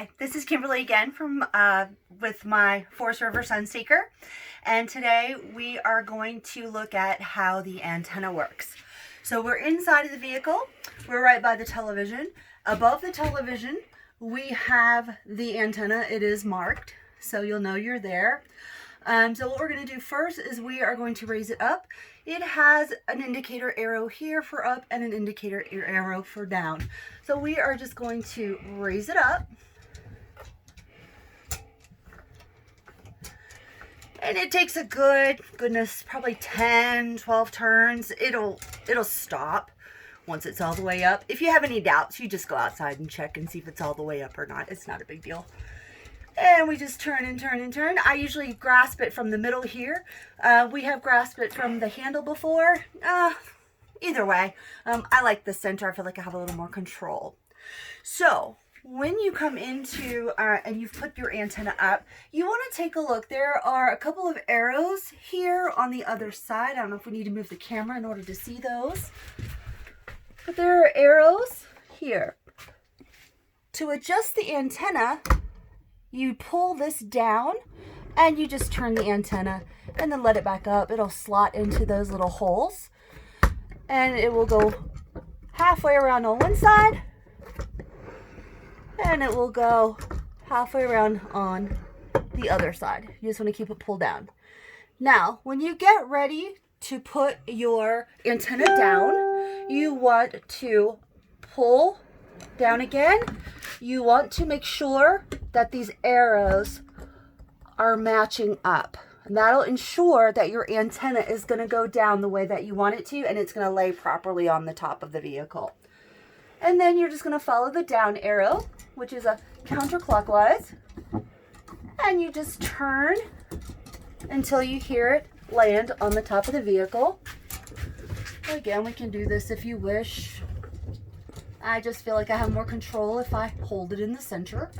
Hi, this is Kimberly again from with my Forest River Sunseeker, and today we are going to look at how the antenna works. So we're inside of the vehicle. We're right by the television. Above the television, we have the antenna. It is marked, so you'll know you're there. So what we're going to do first is we are going to raise it up. It has an indicator arrow here for up and an indicator arrow for down. So we are just going to raise it up. And it takes a goodness, probably 10, 12 turns. It'll stop once it's all the way up. If you have any doubts, you just go outside and check and see if it's all the way up or not. It's not a big deal. And we just turn and turn and turn. I usually grasp it from the middle here. We have grasped it from the handle before. Either way, I like the center. I feel like I have a little more control. So when you come into and you've put your antenna up, you want to take a look. There are a couple of arrows here on the other side. I don't know if we need to move the camera in order to see those. But there are arrows here. To adjust the antenna, you pull this down and you just turn the antenna and then let it back up. It'll slot into those little holes and it will go halfway around on one side and it will go halfway around on the other side. You just want to keep it pulled down. Now, when you get ready to put your antenna down, you want to pull down again. You want to make sure that these arrows are matching up. And that'll ensure that your antenna is going to go down the way that you want it to, and it's going to lay properly on the top of the vehicle. And then you're just going to follow the down arrow, which is a counterclockwise, and you just turn until you hear it land on the top of the vehicle. Again, we can do this if you wish. I just feel like I have more control if I hold it in the center.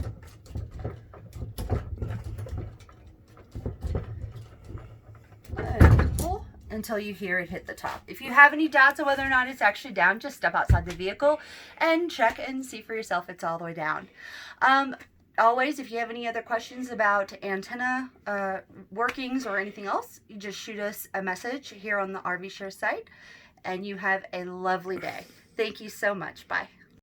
And pull until you hear it hit the top. If you have any doubts on whether or not it's actually down, just step outside the vehicle and check and see for yourself it's all the way down. Always, if you have any other questions about antenna workings or anything else, you just shoot us a message here on the RV Share site, and you have a lovely day. Thank you so much. Bye.